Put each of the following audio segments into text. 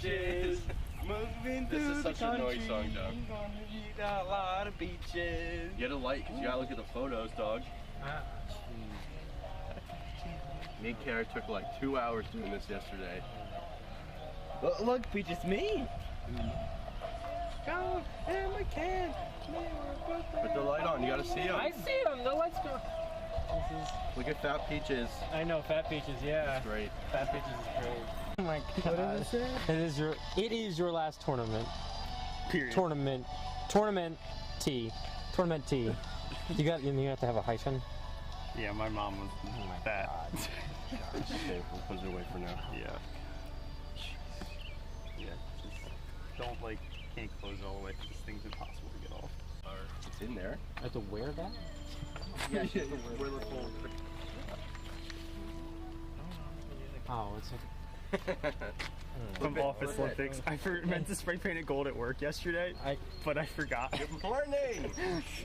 beaches. Moving This through is the such a noise country. song, dog. Gonna eat a lot of beaches. You gotta like, cause you gotta look at the photos, dog. Me and Kara took like 2 hours doing this yesterday. Look, beaches, me. Go and we can. Put the light on, you gotta see them. I see them. The lights go. Look at Fat Peaches. I know, Fat Peaches. Yeah. That's great. Fat Peaches is great. Oh my God. What is it? It is your last tournament. Period. Tournament T. You have to have a hyphen. Yeah, my mom was that. Okay, we'll put it away for now. Yeah. Yeah, just don't can't close it all the way. This thing's impossible to get off. It's in there. I have to wear that? Yeah, you have to wear the full. Oh, it's like. From Office Olympics. I meant to spray paint it gold at work yesterday, but I forgot. Good morning!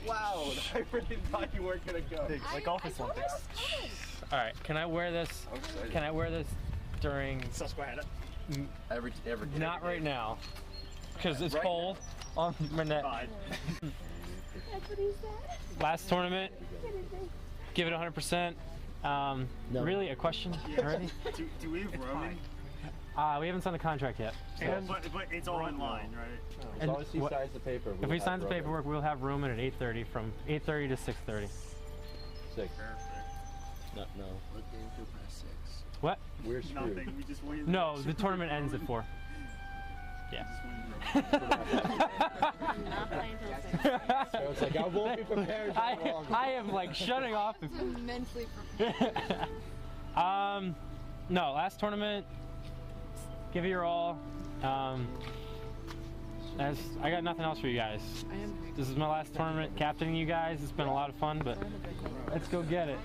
Wow, I really thought you weren't gonna go. Like Office Olympics. All right, can I wear this? I'm excited. Can I wear this during? Susquehanna. Every Not right now, because it's Right cold on my neck. Fine. That's what he said. Last tournament, give it 100%. No. Really, a question? Yeah. Ready? Do we have roaming? We haven't signed the contract yet. So. But it's all in line, right? As long as he signs the paper. If he signs the paperwork, we'll have room in at 8:30 from 8:30 to 6:30. 6. Perfect. No. What game till past 6? What? We're screwed. Nothing. We just waited. No, the tournament ends at 4. Yeah. Not playing till 6. So it's like, I won't be prepared for long. I am like shutting off. Immensely prepared. No, last tournament, give it your all. I got nothing else for you guys. This is my last tournament captaining you guys. It's been a lot of fun, but let's go get it.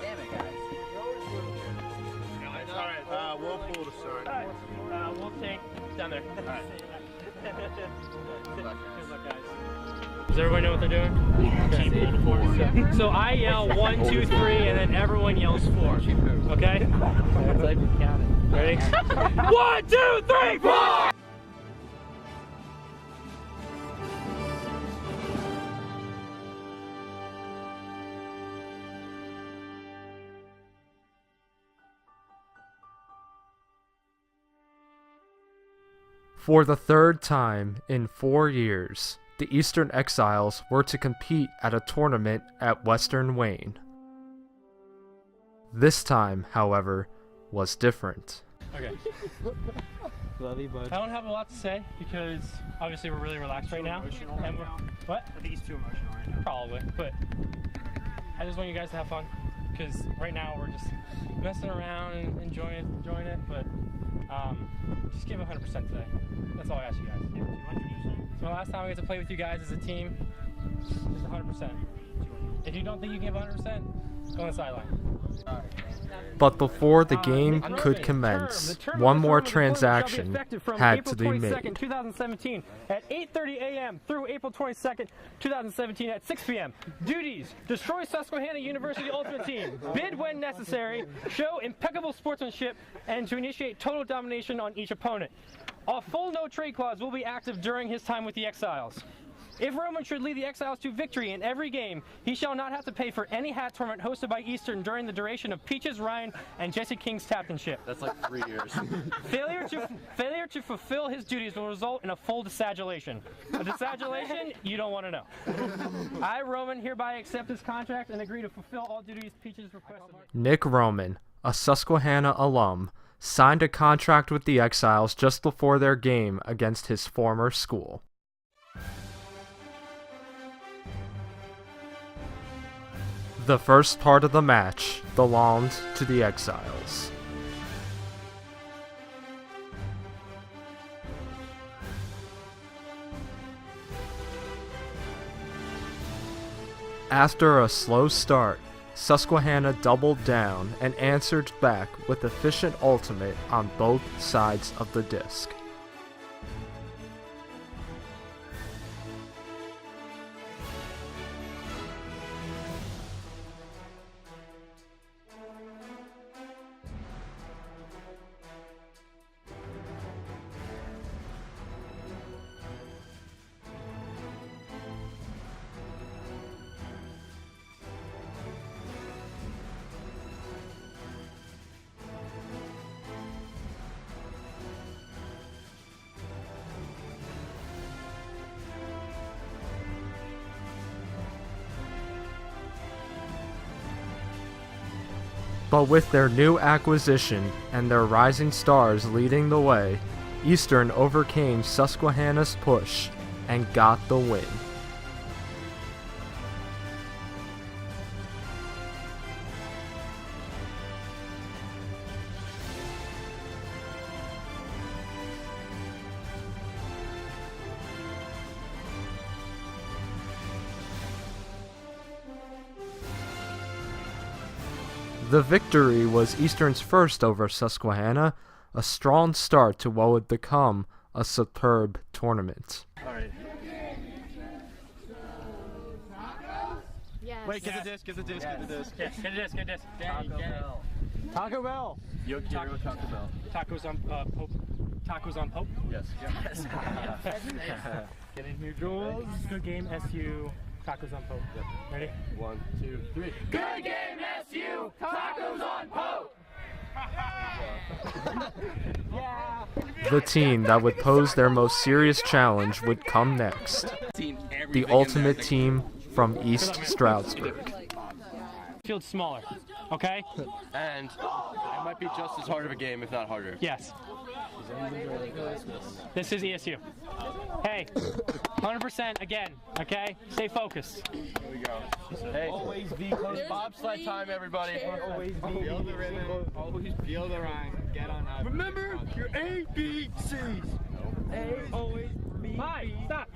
Damn it, guys. Alright, we'll pull the start. Alright, we'll take down there. Alright. Good luck, guys. Does everybody know what they're doing? So I yell 1, 2, 3, and then everyone yells 4. Okay? It's like we counted. Ready? 1, 2, 3, 4! For the third time in 4 years, the Eastern Exiles were to compete at a tournament at Western Wayne. This time, however, was different. Okay. Love you, bud. I don't have a lot to say because obviously we're really relaxed right now. And what? I think he's too emotional right now. Probably, but I just want you guys to have fun because right now we're just messing around and enjoying it. But just give 100% today. That's all I ask you guys. Give 200%. So the last time I get to play with you guys as a team, just 100%. If you don't think you give 100%, go on the sideline. But before the game could commence, one more transaction had to be made. 2017 at 8:30 a.m. through April 22nd, 2017 at 6 p.m. Duties: destroy Susquehanna University Ultimate Team. Bid when necessary. Show impeccable sportsmanship and to initiate total domination on each opponent. A full no trade clause will be active during his time with the Exiles. If Roman should lead the Exiles to victory in every game, he shall not have to pay for any hat tournament hosted by Eastern during the duration of Peaches, Ryan, and Jesse King's captainship. That's like 3 years. Failure to fulfill his duties will result in a full desadulation. A desadulation you don't want to know. I, Roman, hereby accept this contract and agree to fulfill all duties Peaches requested. Nick Roman, a Susquehanna alum, signed a contract with the Exiles just before their game against his former school. The first part of the match belonged to the Exiles. After a slow start, Susquehanna doubled down and answered back with efficient ultimate on both sides of the disc. But with their new acquisition and their rising stars leading the way, Eastern overcame Susquehanna's push and got the win. The victory was Eastern's first over Susquehanna, a strong start to what would become a superb tournament. Alright. Yes. Wait, get the disc. Yes, get a disc. Taco Bell. Taco Bell. Taco Bell. Tacos on Pope. Tacos on Pope. Yes. Get in here, Jules. Good game, SU. Tacos on Pope. Yep. Ready? 1, 2, 3. Good game, SU. Tacos on Pope. The team that would pose their most serious challenge would come next. The ultimate team from East Stroudsburg. Field's smaller, okay? And it might be just as hard of a game, if not harder. Yes. This is ESU. Hey, 100% again, okay? Stay focused. Here we go. Hey, always be close. Bobsled time, everybody. Always feel the rhythm. Always feel the rhyme. Get on up. Remember your ABCs. A, always B, Bye. Stop.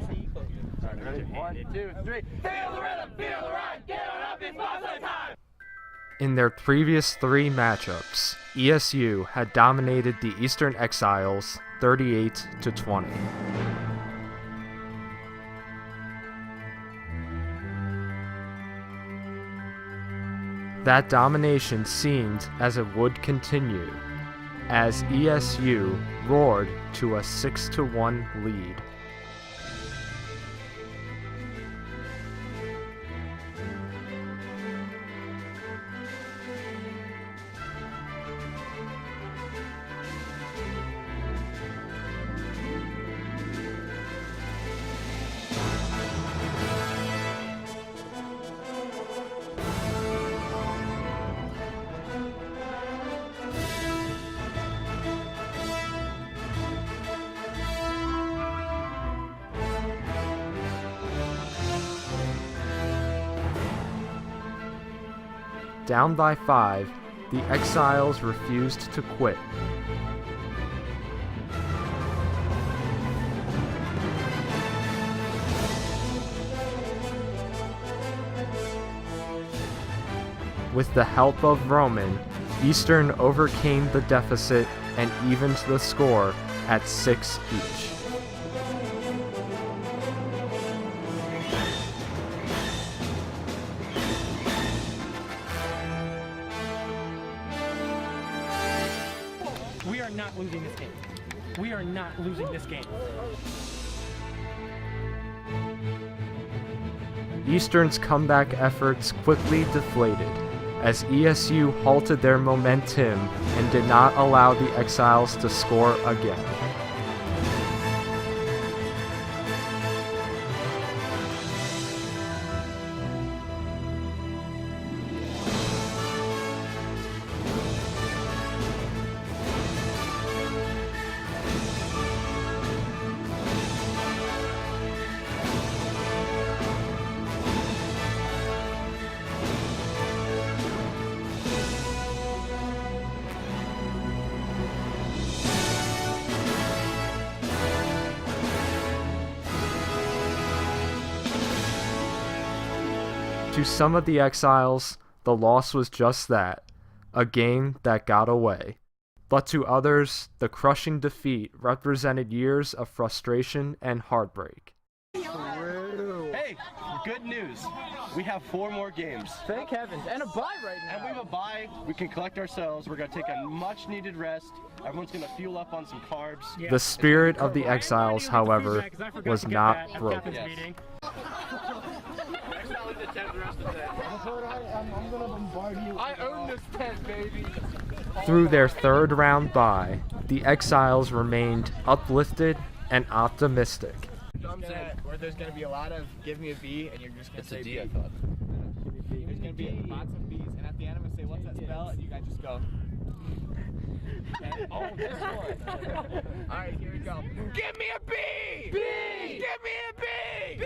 Ready? 1, 2, 3. Feel the rhythm, feel the rhyme. Get on up, it's bobsled time. In their previous 3 matchups, ESU had dominated the Eastern Exiles 38-20. That domination seemed as it would continue, as ESU roared to a 6-1 lead. Down by 5, the Exiles refused to quit. With the help of Roman, Eastern overcame the deficit and evened the score at 6 each. We are not losing this game. We are not losing this game. Eastern's comeback efforts quickly deflated, as ESU halted their momentum and did not allow the Exiles to score again. To some of the Exiles, the loss was just that, a game that got away. But to others, the crushing defeat represented years of frustration and heartbreak. Hey, good news. We have 4 more games. Thank heavens. And a bye right now. And we have a bye. We can collect ourselves. We're going to take a much needed rest. Everyone's going to fuel up on some carbs. Yeah. The spirit of the Exiles, however, was not broken. Yes. I own this tent, baby. Through their 3rd round bye, the Exiles remained uplifted and optimistic. Where there's going to be a lot of give me a B and you're just going to say D, B. I thought. There's going to be lots of B's and at the end I'm going to say what's that spell and you guys just go. Oh, this one. Alright, here we go. Give me a B! B! Give me a B! B!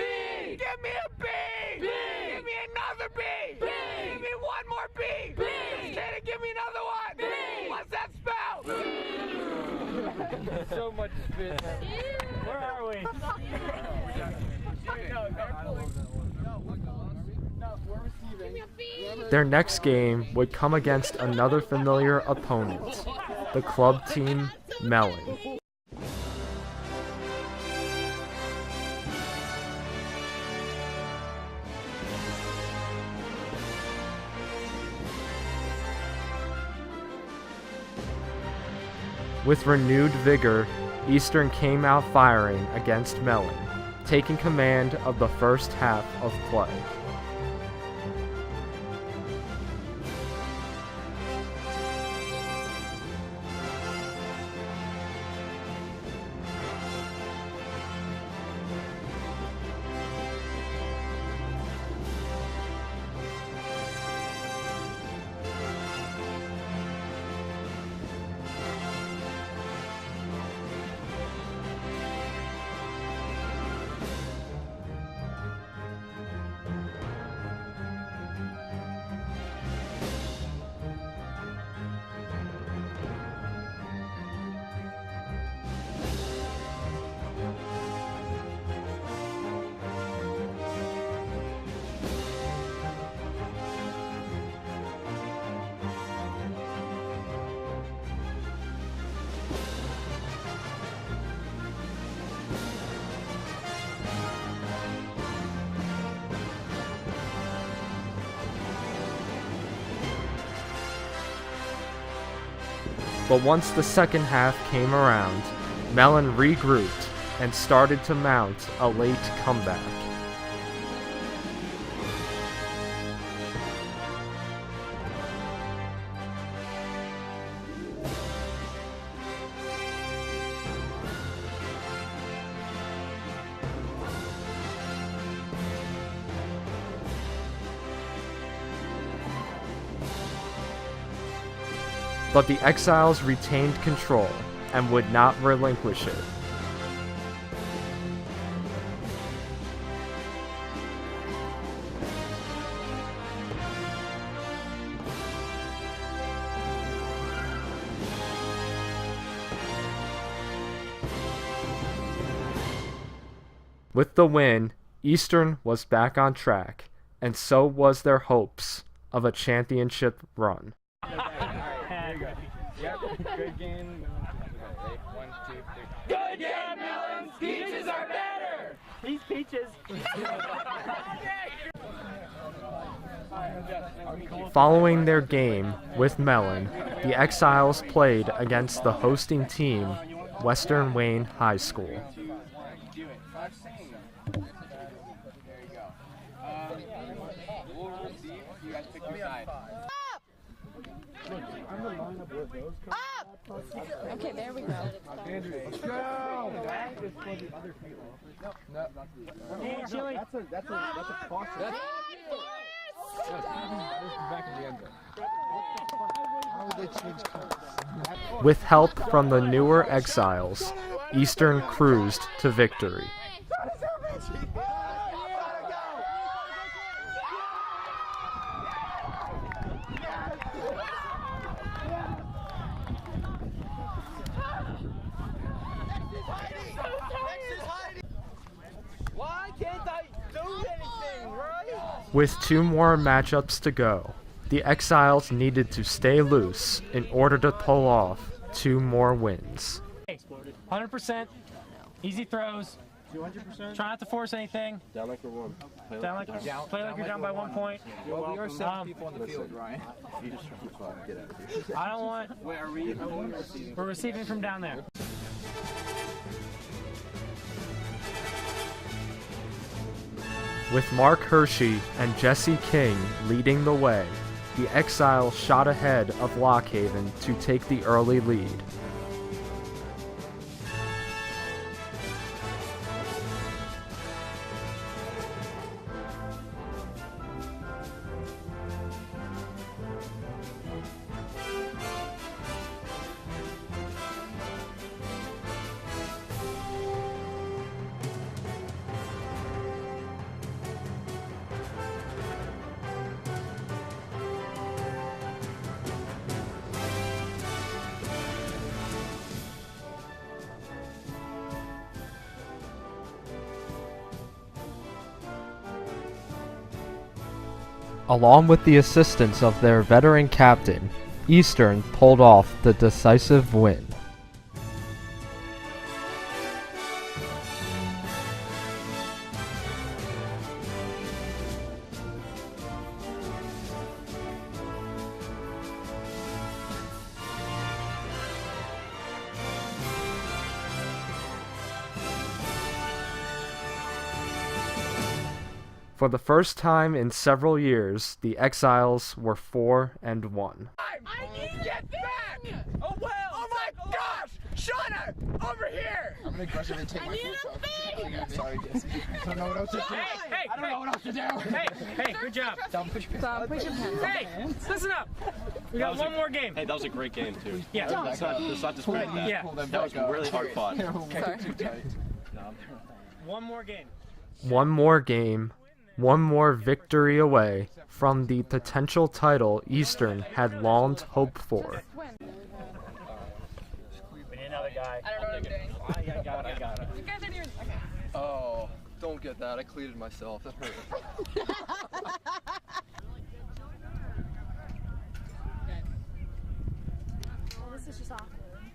Give me a B! B! Give me another B! B! Give me one more B! B! Instead of give me another one! B! What's that spell? So much spit. Where are we? Their next game would come against another familiar opponent, the club team Melon. With renewed vigor, Eastern came out firing against Melon, taking command of the first half of play. But once the second half came around, Melon regrouped and started to mount a late comeback. But the Exiles retained control and would not relinquish it. With the win, Eastern was back on track, and so was their hopes of a championship run. Good game. One, two, three. Good game, Melon. Peaches are better. These peaches. Following their game with Melon, the Exiles played against the hosting team, Western Wayne High School. Okay, there we go. Let's go! Hey, Chili. That's a caution. With help from the newer Exiles, Eastern cruised to victory. Why can't I do anything, right? With 2 more matchups to go, the Exiles needed to stay loose in order to pull off 2 more wins. 100%. Easy throws. 200%? Try not to force anything. Down like we're one. Play like you're down by 1 point. Well, we are 7 people on the field, Ryan. You just get out of here. I don't want. Wait, are we We're receiving from down there. With Marc Hershey and Jesse King leading the way, the Exiles shot ahead of Lockhaven to take the early lead. Along with the assistance of their veteran captain, Eastern pulled off the decisive win. For the first time in several years, the Exiles were 4-1. I need to get back! Oh, well! Oh my gosh! Shauna! Over here! I'm gonna aggressively take my foot off. Sorry, Jesse. I don't know what else to do. Hey, I don't know what else to do. Hey, good job. Don't push me. Hey, listen up. We got one more game. Hey, that was a great game, too. Yeah. Let's not discredit that. Yeah. That was really hard fought. One more game. One more game, one more victory away from the potential title Eastern had long hoped for. We need another guy. I don't know what I'm doing. I got it. You guys are doing. Okay. Oh, don't get that. I cleated myself. That hurt. Well, this is just awkward.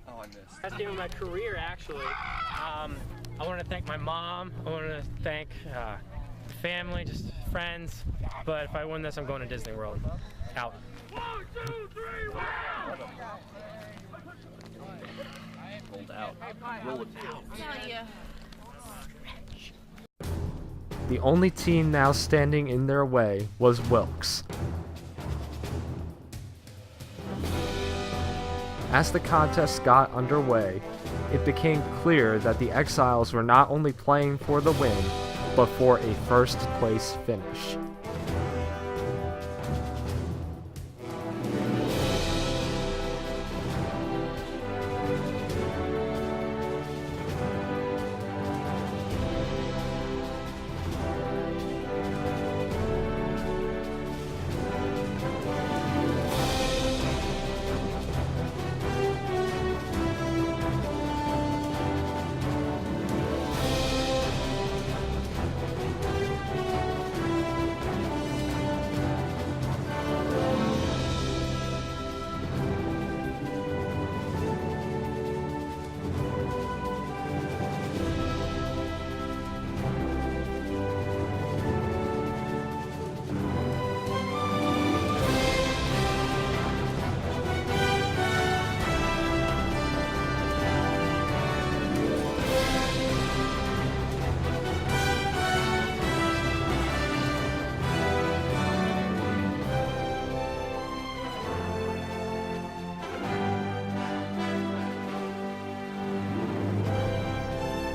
Oh, I missed. Best game of my career, actually. I want to thank my mom. I want to thank family, just friends. But if I win this, I'm going to Disney World. Out. 1, 2, 3, wow! Rolled out. Roll it out. Tell you. The only team now standing in their way was Wilkes. As the contest got underway, it became clear that the Exiles were not only playing for the win, but for a first place finish.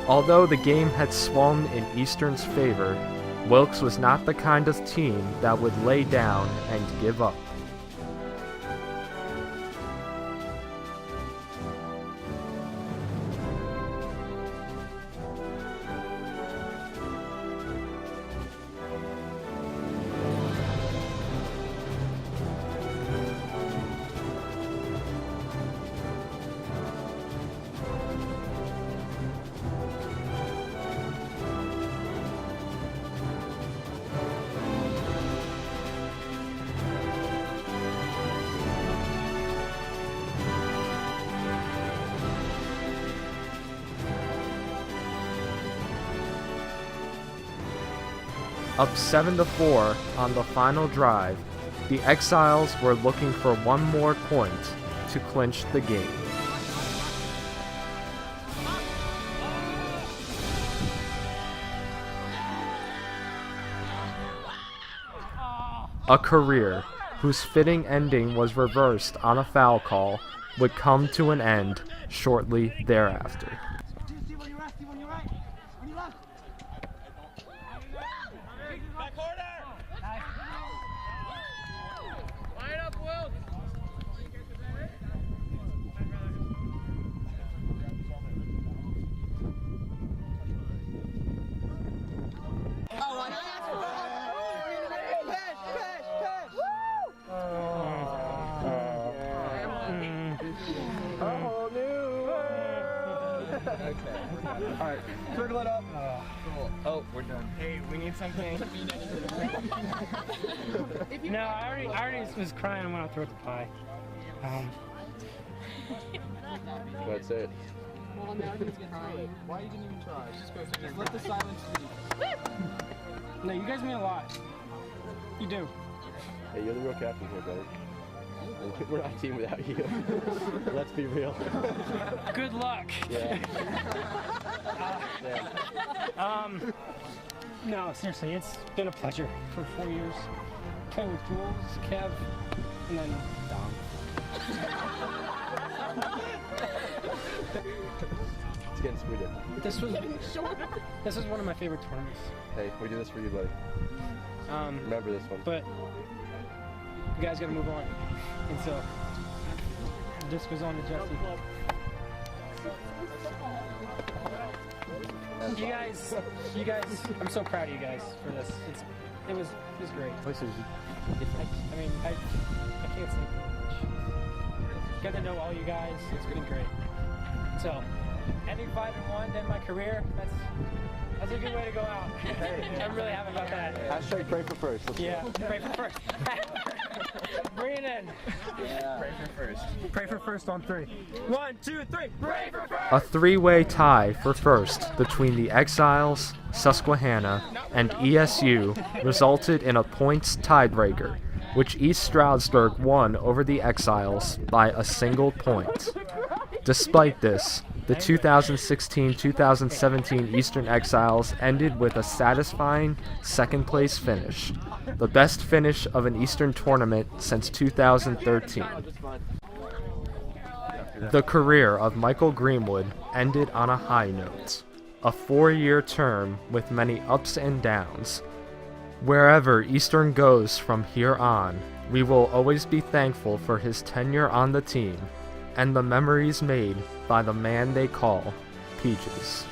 Although the game had swung in Eastern's favor, Wilkes was not the kind of team that would lay down and give up. Up 7-4 on the final drive, the Exiles were looking for one more point to clinch the game. A career whose fitting ending was reversed on a foul call would come to an end shortly thereafter. Alright, circle it up. Cool. Oh, we're done. Hey, we need something. No, I already was crying when I threw the pie. That's it. Well, now he's crying. Why you didn't even try? Just let the silence speak. No, you guys mean a lot. You do. Hey, you're the real captain here, buddy. We're not a team without you. Let's be real. Good luck. Yeah. No, seriously, it's been a pleasure for 4 years. Playing with Jules, Kev, and then Dom. It's getting sweeter. This was one of my favorite tournaments. Hey, we do this for you, buddy. Remember this one. But you guys gotta move on. And so this goes on to Jesse. You guys, I'm so proud of you guys for this. It was great. I mean, I can't say much. Get to know all you guys. It's been great. So, ending 5-1 to end my career. That's a good way to go out. I'm really happy about that. Hashtag pray for first. Yeah, pray for first. Bring it in. Yeah. Pray for first. Pray for first on 3. 1, 2, 3. Pray for first. A three-way tie for first between the Exiles, Susquehanna, and ESU resulted in a points tiebreaker, which East Stroudsburg won over the Exiles by a single point. Despite this, the 2016-2017 Eastern Exiles ended with a satisfying second-place finish, the best finish of an Eastern tournament since 2013. The career of Michael Greenwood ended on a high note, a 4-year term with many ups and downs. Wherever Eastern goes from here on, we will always be thankful for his tenure on the team and the memories made by the man they call Peaches.